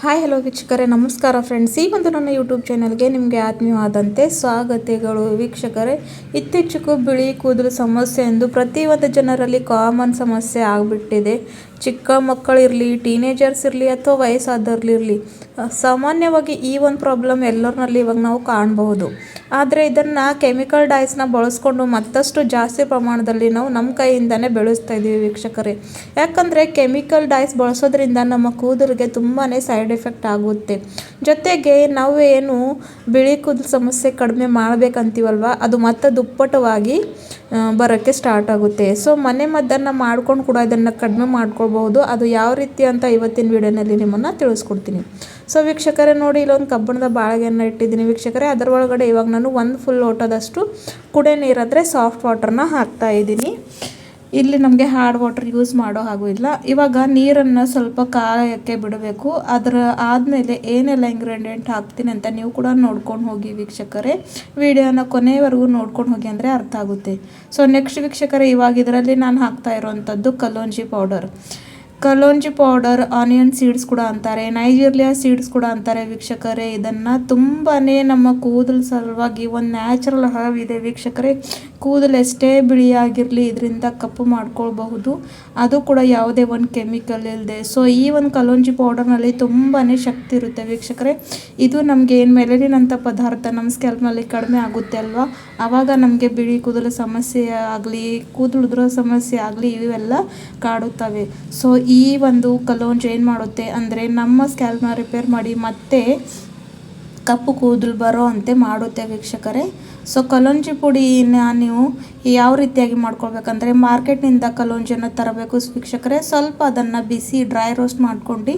Hi hello ವೀಕ್ಷಕರೇ, ನಮಸ್ಕಾರ friends. ಈ ಒಂದು ನನ್ನ ಯೂಟ್ಯೂಬ್ ಚಾನಲ್ಗೆ ನಿಮಗೆ ಆತ್ಮೀಯವಾದಂತೆ ಸ್ವಾಗತಗಳು ವೀಕ್ಷಕರೇ. ಇತ್ತೀಚೆಗೂ ಬಿಳಿ ಕೂದಲು ಸಮಸ್ಯೆ ಎಂದು ಪ್ರತಿಯೊಂದು ಜನರಲ್ಲಿ ಕಾಮನ್ ಸಮಸ್ಯೆ ಆಗಿಬಿಟ್ಟಿದೆ. ಚಿಕ್ಕ ಮಕ್ಕಳಿರಲಿ, ಟೀನೇಜರ್ಸ್ ಇರಲಿ ಅಥವಾ ವಯಸ್ಸಾದವ್ರಲ್ಲಿರಲಿ, ಸಾಮಾನ್ಯವಾಗಿ ಈ ಒಂದು ಪ್ರಾಬ್ಲಮ್ ಎಲ್ಲರಲ್ಲಿ ಇವಾಗ ನಾವು ಕಾಣಬಹುದು. ಆದರೆ ಇದನ್ನು ಕೆಮಿಕಲ್ ಡೈಸ್ನ ಬಳಸ್ಕೊಂಡು ಮತ್ತಷ್ಟು ಜಾಸ್ತಿ ಪ್ರಮಾಣದಲ್ಲಿ ನಾವು ನಮ್ಮ ಕೈಯಿಂದನೇ ಬೆಳೆಸ್ತಾ ಇದ್ದೀವಿ ವೀಕ್ಷಕರೇ. ಯಾಕಂದರೆ ಕೆಮಿಕಲ್ ಡೈಸ್ ಬಳಸೋದ್ರಿಂದ ನಮ್ಮ ಕೂದಲಿಗೆ ತುಂಬಾ ಸೈಡ್ ಎಫೆಕ್ಟ್ ಆಗುತ್ತೆ. ಜೊತೆಗೆ ನಾವು ಏನು ಬಿಳಿ ಕೂದಲು ಸಮಸ್ಯೆ ಕಡಿಮೆ ಮಾಡಬೇಕಂತೀವಲ್ವ, ಅದು ಮತ್ತೆ ದುಪ್ಪಟವಾಗಿ ಬರೋಕ್ಕೆ ಸ್ಟಾರ್ಟ್ ಆಗುತ್ತೆ. ಸೊ ಮನೆ ಮದ್ದನ್ನು ಮಾಡ್ಕೊಂಡು ಕೂಡ ಇದನ್ನು ಕಡಿಮೆ ಮಾಡ್ಕೊಳ್ಬಹುದು. ಅದು ಯಾವ ರೀತಿ ಅಂತ ಇವತ್ತಿನ ವಿಡಿಯೋನಲ್ಲಿ ನಿಮ್ಮನ್ನು ತಿಳಿಸ್ಕೊಡ್ತೀನಿ. ಸೊ ವೀಕ್ಷಕರೇ ನೋಡಿ, ಇಲ್ಲೊಂದು ಕಬ್ಬಿಣದ ಬಾಳಿಗೆಯನ್ನು ಇಟ್ಟಿದ್ದೀನಿ ವೀಕ್ಷಕರೇ. ಅದರ ಒಳಗಡೆ ಇವಾಗ ನಾನು ಒಂದು ಫುಲ್ ಲೋಟದಷ್ಟು ಕುಡಿಯೋ ನೀರಂದರೆ ಸಾಫ್ಟ್ ವಾಟರ್ನ ಹಾಕ್ತಾ ಇದ್ದೀನಿ. ಇಲ್ಲಿ ನಮಗೆ ಹಾರ್ಡ್ ವಾಟರ್ ಯೂಸ್ ಮಾಡೋ ಹಾಗೂ ಇಲ್ಲ. ಇವಾಗ ನೀರನ್ನು ಸ್ವಲ್ಪ ಕಾಯಕ್ಕೆ ಬಿಡಬೇಕು. ಅದರ ಆದಮೇಲೆ ಏನೆಲ್ಲ ಇಂಗ್ರೀಡಿಯೆಂಟ್ ಹಾಕ್ತೀನಿ ಅಂತ ನೀವು ಕೂಡ ನೋಡ್ಕೊಂಡು ಹೋಗಿ ವೀಕ್ಷಕರೇ. ವಿಡಿಯೋನ ಕೊನೆಯವರೆಗೂ ನೋಡ್ಕೊಂಡು ಹೋಗಿ ಅಂದರೆ ಅರ್ಥ ಆಗುತ್ತೆ. ಸೊ ನೆಕ್ಸ್ಟ್ ವೀಕ್ಷಕರೇ, ಇವಾಗ ಇದರಲ್ಲಿ ನಾನು ಹಾಕ್ತಾ ಇರೋವಂಥದ್ದು ಕಲೋಂಜಿ ಪೌಡರ್, ಆನಿಯನ್ ಸೀಡ್ಸ್ ಕೂಡ ಅಂತಾರೆ, ನೈಜೀರಿಯಾ ಸೀಡ್ಸ್ ಕೂಡ ಅಂತಾರೆ ವೀಕ್ಷಕರೇ. ಇದನ್ನು ತುಂಬಾ ನಮ್ಮ ಕೂದಲು ಸಲುವಾಗಿ ಒಂದು ನ್ಯಾಚುರಲ್ ಹರ್ಬ್ ಇದೆ ವೀಕ್ಷಕರೇ. ಕೂದಲು ಎಷ್ಟೇ ಬಿಳಿಯಾಗಿರಲಿ ಇದರಿಂದ ಕಪ್ಪು ಮಾಡ್ಕೊಳ್ಬಹುದು, ಅದು ಕೂಡ ಯಾವುದೇ ಒಂದು ಕೆಮಿಕಲ್ ಇಲ್ಲದೆ. ಸೊ ಈ ಒಂದು ಕಲೋಂಜಿ ಪೌಡರ್ನಲ್ಲಿ ತುಂಬಾ ಶಕ್ತಿ ಇರುತ್ತೆ ವೀಕ್ಷಕರೇ. ಇದು ನಮಗೆ ಏನು ಮೆಲನಿನ್ ಅಂತ ಪದಾರ್ಥ ನಮ್ಮ ಸ್ಕ್ಯಾಲ್ಪ್ನಲ್ಲಿ ಕಡಿಮೆ ಆಗುತ್ತೆ ಅಲ್ವಾ, ಆವಾಗ ನಮಗೆ ಬಿಳಿ ಕೂದಲು ಸಮಸ್ಯೆ ಆಗಲಿ, ಕೂದಲು ಉದುರೋ ಸಮಸ್ಯೆ ಆಗಲಿ, ಇವೆಲ್ಲ ಕಾಡುತ್ತವೆ. ಸೊ ಈ ಒಂದು ಕಲೋಂಜಿ ಏನು ಮಾಡುತ್ತೆ ಅಂದರೆ ನಮ್ಮ ಸ್ಕ್ಯಾಲ್ಪ್ನ ರಿಪೇರ್ ಮಾಡಿ ಮತ್ತೆ ಕಪ್ಪು ಕೂದಲು ಬರೋ ಅಂತೆ ಮಾಡುತ್ತೆ ವೀಕ್ಷಕರೇ. ಸೊ ಕಲೋಂಜಿ ಪುಡಿನ ನೀವು ಯಾವ ರೀತಿಯಾಗಿ ಮಾಡ್ಕೊಳ್ಬೇಕಂದ್ರೆ, ಮಾರ್ಕೆಟ್ನಿಂದ ಕಲೋಂಜಿಯನ್ನು ತರಬೇಕು ವೀಕ್ಷಕರೇ. ಸ್ವಲ್ಪ ಅದನ್ನು ಬಿಸಿ ಡ್ರೈ ರೋಸ್ಟ್ ಮಾಡ್ಕೊಂಡು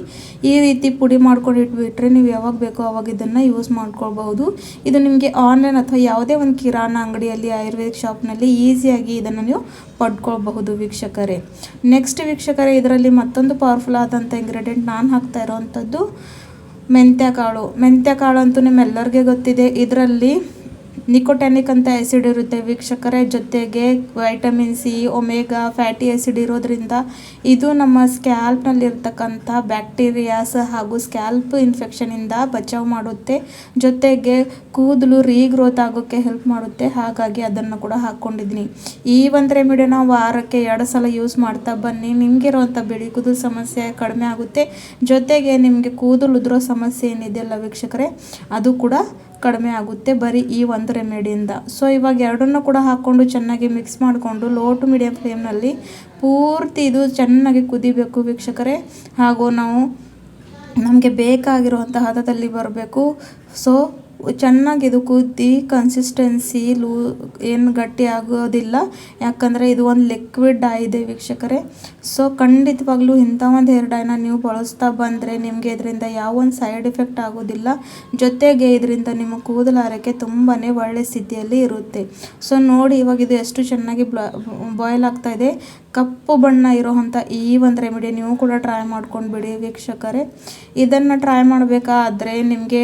ಈ ರೀತಿ ಪುಡಿ ಮಾಡ್ಕೊಂಡು ಇಟ್ಬಿಟ್ರೆ ನೀವು ಯಾವಾಗ ಬೇಕೋ ಅವಾಗ ಇದನ್ನು ಯೂಸ್ ಮಾಡ್ಕೊಳ್ಬಹುದು. ಇದು ನಿಮಗೆ ಆನ್ಲೈನ್ ಅಥವಾ ಯಾವುದೇ ಒಂದು ಕಿರಾಣ ಅಂಗಡಿಯಲ್ಲಿ, ಆಯುರ್ವೇದಿಕ್ ಶಾಪ್ನಲ್ಲಿ ಈಸಿಯಾಗಿ ಇದನ್ನು ನೀವು ಪಡ್ಕೊಳ್ಬಹುದು ವೀಕ್ಷಕರೇ. ನೆಕ್ಸ್ಟ್ ವೀಕ್ಷಕರೇ, ಇದರಲ್ಲಿ ಮತ್ತೊಂದು ಪವರ್ಫುಲ್ ಆದಂಥ ಇಂಗ್ರೀಡಿಯೆಂಟ್ ನಾನು ಹಾಕ್ತಾ ಇರೋವಂಥದ್ದು ಮೆಂತ್ಯ ಕಾಳು ಅಂತೂ ನಿಮ್ಮೆಲ್ಲರಿಗೆ ಗೊತ್ತಿದೆ. ಇದರಲ್ಲಿ ನಿಕೋಟ್ಯಾನಿಕ್ ಅಂತ ಆ್ಯಸಿಡ್ ಇರುತ್ತೆ ವೀಕ್ಷಕರೇ. ಜೊತೆಗೆ vitamin C, omega fatty acid ಇರೋದ್ರಿಂದ ಇದು ನಮ್ಮ ಸ್ಕ್ಯಾಲ್ಪ್ನಲ್ಲಿರ್ತಕ್ಕಂಥ ಬ್ಯಾಕ್ಟೀರಿಯಾಸ್ ಹಾಗೂ ಸ್ಕ್ಯಾಲ್ಪ್ ಇನ್ಫೆಕ್ಷನಿಂದ ಬಚಾವ್ ಮಾಡುತ್ತೆ. ಜೊತೆಗೆ ಕೂದಲು ರೀಗ್ರೋತ್ ಆಗೋಕ್ಕೆ ಹೆಲ್ಪ್ ಮಾಡುತ್ತೆ. ಹಾಗಾಗಿ ಅದನ್ನು ಕೂಡ ಹಾಕ್ಕೊಂಡಿದ್ದೀನಿ. ಈ ಒಂದು ರೆಮಿಡಿನ ವಾರಕ್ಕೆ 2 ಸಲ ಯೂಸ್ ಮಾಡ್ತಾ ಬನ್ನಿ. ನಿಮಗಿರುವಂಥ ಬಿಳಿ ಕೂದಲು ಸಮಸ್ಯೆ ಕಡಿಮೆ ಆಗುತ್ತೆ. ಜೊತೆಗೆ ನಿಮಗೆ ಕೂದಲು ಉದುರೋ ಸಮಸ್ಯೆ ಏನಿದೆಯಲ್ಲ ವೀಕ್ಷಕರೇ, ಅದು ಕೂಡ ಕಡಿಮೆ ಆಗುತ್ತೆ ಬರೀ ಈ ಒಂದು ರೆಮಿಡಿಯಿಂದ. ಸೊ ಇವಾಗ ಎರಡನ್ನೂ ಕೂಡ ಹಾಕ್ಕೊಂಡು ಚೆನ್ನಾಗಿ ಮಿಕ್ಸ್ ಮಾಡಿಕೊಂಡು ಲೋ ಟು ಮೀಡಿಯಂ ಫ್ಲೇಮ್ನಲ್ಲಿ ಪೂರ್ತಿ ಇದು ಚೆನ್ನಾಗಿ ಕುದಿಬೇಕು ವೀಕ್ಷಕರೇ. ಹಾಗೂ ನಮಗೆ ಬೇಕಾಗಿರುವಂಥ ಹದದಲ್ಲಿ ಬರಬೇಕು. ಸೊ ಚೆನ್ನಾಗಿ ಇದು ಕುದ್ದಿ ಕನ್ಸಿಸ್ಟೆನ್ಸಿ ಏನು ಗಟ್ಟಿ ಆಗೋದಿಲ್ಲ, ಯಾಕಂದರೆ ಇದು ಒಂದು ಲಿಕ್ವಿಡ್ ಡೈ ಇದೆ ವೀಕ್ಷಕರೇ. ಸೊ ಖಂಡಿತವಾಗ್ಲೂ ಇಂಥ ಒಂದು ಹೇರ್ ಡೈನ ನೀವು ಬಳಸ್ತಾ ಬಂದರೆ ನಿಮಗೆ ಇದರಿಂದ ಯಾವ ಒಂದು ಸೈಡ್ ಎಫೆಕ್ಟ್ ಆಗೋದಿಲ್ಲ. ಜೊತೆಗೆ ಇದರಿಂದ ನಿಮ್ಮ ಕೂದಲು ಆರೈಕೆ ತುಂಬಾ ಒಳ್ಳೆ ಸ್ಥಿತಿಯಲ್ಲಿ ಇರುತ್ತೆ. ಸೊ ನೋಡಿ, ಇವಾಗ ಇದು ಎಷ್ಟು ಚೆನ್ನಾಗಿ ಬಾಯ್ಲ್ ಆಗ್ತಾ ಇದೆ. ಕಪ್ಪು ಬಣ್ಣ ಇರೋವಂಥ ಈ ಒಂದು ರೆಮಿಡಿ ನೀವು ಕೂಡ ಟ್ರೈ ಮಾಡ್ಕೊಂಡು ಬಿಡಿ ವೀಕ್ಷಕರೇ. ಇದನ್ನು ಟ್ರೈ ಮಾಡಬೇಕಾದ್ರೆ ನಿಮಗೆ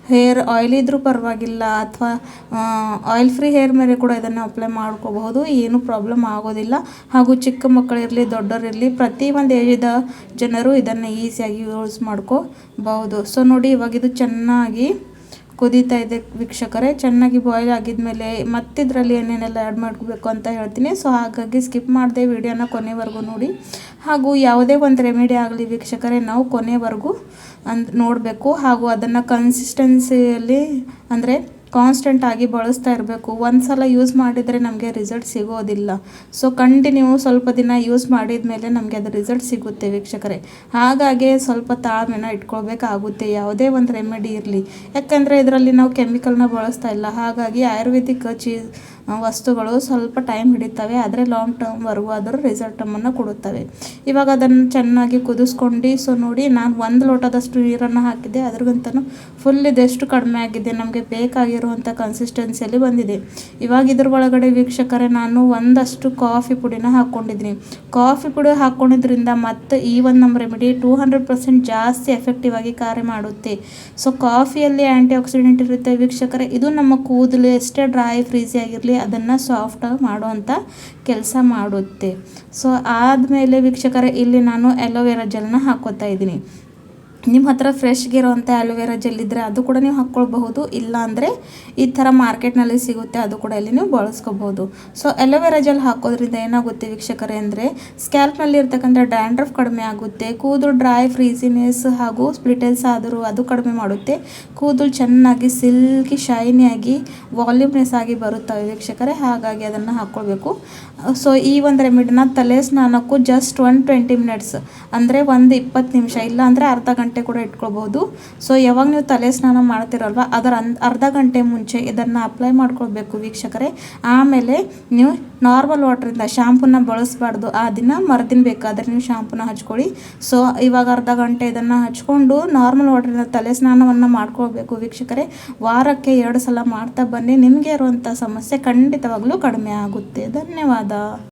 ಹೇರ್ ಆಯಿಲ್ ಇದ್ರೂ ಪರವಾಗಿಲ್ಲ, ಅಥವಾ ಆಯಿಲ್ ಫ್ರೀ ಹೇರ್ ಮೇಲೆ ಕೂಡ ಇದನ್ನು ಅಪ್ಲೈ ಮಾಡ್ಕೋಬಹುದು, ಏನೂ ಪ್ರಾಬ್ಲಮ್ ಆಗೋದಿಲ್ಲ. ಹಾಗೂ ಚಿಕ್ಕ ಮಕ್ಕಳಿರಲಿ, ದೊಡ್ಡವರಿರಲಿ, ಪ್ರತಿ ಒಂದು ಏಜಿದ ಜನರು ಇದನ್ನು ಈಸಿಯಾಗಿ ಯೂಸ್ ಮಾಡ್ಕೋಬಹುದು. ಸೊ ನೋಡಿ, ಇವಾಗ ಇದು ಚೆನ್ನಾಗಿ ಕುದೀತಾ ಇದೆ ವೀಕ್ಷಕರೇ. ಚೆನ್ನಾಗಿ ಬಾಯ್ಲ್ ಆಗಿದ್ಮೇಲೆ ಮತ್ತಿದ್ರಲ್ಲಿ ಏನೇನೆಲ್ಲ ಆ್ಯಡ್ ಮಾಡ್ಕೋಬೇಕು ಅಂತ ಹೇಳ್ತೀನಿ. ಸೊ ಹಾಗಾಗಿ ಸ್ಕಿಪ್ ಮಾಡದೆ ವಿಡಿಯೋನ ಕೊನೆವರೆಗೂ ನೋಡಿ. ಹಾಗೂ ಯಾವುದೇ ಒಂದು ರೆಮಿಡಿ ಆಗಲಿ ವೀಕ್ಷಕರೇ, ನಾವು ಕೊನೆವರೆಗೂ ನೋಡಬೇಕು. ಹಾಗೂ ಅದನ್ನು ಕನ್ಸಿಸ್ಟೆನ್ಸಿಯಲ್ಲಿ ಅಂದರೆ ಕಾನ್ಸ್ಟೆಂಟ್ ಆಗಿ ಬಳಸ್ತಾ ಇರಬೇಕು. ಒಂದು ಸಲ ಯೂಸ್ ಮಾಡಿದರೆ ನಮಗೆ ರಿಸಲ್ಟ್ ಸಿಗೋದಿಲ್ಲ. ಸೊ ಕಂಟಿನ್ಯೂ ಸ್ವಲ್ಪ ದಿನ ಯೂಸ್ ಮಾಡಿದ ಮೇಲೆ ನಮಗೆ ಅದು ರಿಸಲ್ಟ್ ಸಿಗುತ್ತೆ ವೀಕ್ಷಕರೇ. ಹಾಗಾಗಿ ಸ್ವಲ್ಪ ತಾಳ್ಮೆನ ಇಟ್ಕೊಳ್ಬೇಕಾಗುತ್ತೆ ಯಾವುದೇ ಒಂದು ರೆಮಿಡಿ ಇರಲಿ. ಯಾಕಂದರೆ ಇದರಲ್ಲಿ ನಾವು ಕೆಮಿಕಲ್ನ ಬಳಸ್ತಾ ಇಲ್ಲ. ಹಾಗಾಗಿ ಆಯುರ್ವೇದಿಕ್ ವಸ್ತುಗಳು ಸ್ವಲ್ಪ ಟೈಮ್ ಹಿಡಿತವೆ, ಆದರೆ ಲಾಂಗ್ ಟರ್ಮ್ವರೆಗೂ ಅದರ ರಿಸಲ್ಟನ್ನು ಕೊಡುತ್ತವೆ. ಇವಾಗ ಅದನ್ನು ಚೆನ್ನಾಗಿ ಕುದಿಸ್ಕೊಂಡು, ಸೊ ನೋಡಿ, ನಾನು 1 ಲೋಟದಷ್ಟು ನೀರನ್ನು ಹಾಕಿದ್ದೆ. ಅದ್ರಿಗಂತೂ ಫುಲ್ ಇದೆಷ್ಟು ಕಡಿಮೆ ಆಗಿದೆ, ನಮಗೆ ಬೇಕಾಗಿರುವಂಥ ಕನ್ಸಿಸ್ಟೆನ್ಸಿಯಲ್ಲಿ ಬಂದಿದೆ. ಇವಾಗ ಇದ್ರ ಒಳಗಡೆ ವೀಕ್ಷಕರೇ ನಾನು ಒಂದಷ್ಟು ಕಾಫಿ ಪುಡಿನ ಹಾಕ್ಕೊಂಡಿದ್ದೀನಿ. ಕಾಫಿ ಪುಡಿ ಹಾಕ್ಕೊಂಡಿದ್ರಿಂದ ಮತ್ತು ಈ ಒಂದು ನಮ್ಮ ರೆಮಿಡಿ 200% ಜಾಸ್ತಿ ಎಫೆಕ್ಟಿವ್ ಆಗಿ ಕಾರ್ಯ ಮಾಡುತ್ತೆ. ಸೊ ಕಾಫಿಯಲ್ಲಿ ಆ್ಯಂಟಿ ಆಕ್ಸಿಡೆಂಟ್ ಇರುತ್ತೆ ವೀಕ್ಷಕರೇ. ಇದು ನಮ್ಮ ಕೂದಲು ಎಷ್ಟೇ ಡ್ರೈ ಫ್ರೀಸಿ ಆಗಿರಲಿ ಅದನ್ನು ಸಾಫ್ಟ್ ಮಾಡುವಂಥ ಕೆಲಸ ಮಾಡುತ್ತೆ. ಸೊ ಆದಮೇಲೆ ವೀಕ್ಷಕರೇ, ಇಲ್ಲಿ ನಾನು ಅಲೋವೆರಾ ಜೆಲ್ನ ಹಾಕೋತಾ ಇದ್ದೀನಿ. ನಿಮ್ಮ ಹತ್ರ ಫ್ರೆಶ್ಗಿರೋವಂಥ ಆ್ಯಲೋವೆರಾ ಜೆಲ್ ಇದ್ದರೆ ಅದು ಕೂಡ ನೀವು ಹಾಕ್ಕೊಳ್ಬಹುದು. ಇಲ್ಲ ಅಂದರೆ ಈ ಥರ ಮಾರ್ಕೆಟ್ನಲ್ಲಿ ಸಿಗುತ್ತೆ, ಅದು ಕೂಡ ಇಲ್ಲಿ ನೀವು ಬಳಸ್ಕೋಬಹುದು. ಸೊ ಆ್ಯಲೋವೆರಾ ಜೆಲ್ ಹಾಕೋದ್ರಿಂದ ಏನಾಗುತ್ತೆ ವೀಕ್ಷಕರೇ ಅಂದರೆ ಸ್ಕ್ಯಾಲ್ಪ್ನಲ್ಲಿ ಇರ್ತಕ್ಕಂಥ ಡ್ಯಾಂಡ್ರಫ್ ಕಡಿಮೆ ಆಗುತ್ತೆ, ಕೂದಲು ಡ್ರೈ ಫ್ರೀಸಿನೆಸ್ ಹಾಗೂ ಸ್ಪ್ಲಿಟೆಲ್ಸ್ ಆದರೂ ಅದು ಕಡಿಮೆ ಮಾಡುತ್ತೆ, ಕೂದಲು ಚೆನ್ನಾಗಿ ಸಿಲ್ಕಿ ಶೈನಿಯಾಗಿ ವಾಲ್ಯೂಮ್ನೆಸ್ ಆಗಿ ಬರುತ್ತವೆ ವೀಕ್ಷಕರೇ. ಹಾಗಾಗಿ ಅದನ್ನು ಹಾಕ್ಕೊಳ್ಬೇಕು. ಸೊ ಈ ಒಂದು ರೆಮಿಡಿನ ತಲೆ ಸ್ನಾನಕ್ಕೂ ಜಸ್ಟ್ 120 ಮಿನಿಟ್ಸ್ ಅಂದರೆ 20 ನಿಮಿಷ, ಇಲ್ಲ ಅಂದರೆ ಅರ್ಧ ಗಂಟೆ ಕೂಡ ಇಟ್ಕೊಳ್ಬೋದು. ಸೊ ಯಾವಾಗ ನೀವು ತಲೆ ಸ್ನಾನ ಮಾಡ್ತಿರಲ್ವ ಅದರ ಅರ್ಧ ಗಂಟೆ ಮುಂಚೆ ಇದನ್ನು ಅಪ್ಲೈ ಮಾಡ್ಕೊಳ್ಬೇಕು ವೀಕ್ಷಕರೇ. ಆಮೇಲೆ ನೀವು ನಾರ್ಮಲ್ ವಾಟ್ರಿಂದ ಶಾಂಪೂನ ಬಳಸಬಾರ್ದು. ಆ ದಿನ ಮರುದಿನ ಬೇಕಾದರೆ ನೀವು ಶಾಂಪೂನ ಹಚ್ಕೊಳ್ಳಿ. ಸೊ ಇವಾಗ ಅರ್ಧ ಗಂಟೆ ಇದನ್ನು ಹಚ್ಕೊಂಡು ನಾರ್ಮಲ್ ವಾಟ್ರಿಂದ ತಲೆ ಸ್ನಾನವನ್ನು ಮಾಡ್ಕೊಳ್ಬೇಕು ವೀಕ್ಷಕರೇ. ವಾರಕ್ಕೆ 2 ಸಲ ಮಾಡ್ತಾ ಬನ್ನಿ, ನಿಮಗೆ ಇರುವಂಥ ಸಮಸ್ಯೆ ಖಂಡಿತವಾಗ್ಲೂ ಕಡಿಮೆ ಆಗುತ್ತೆ. ಧನ್ಯವಾದ.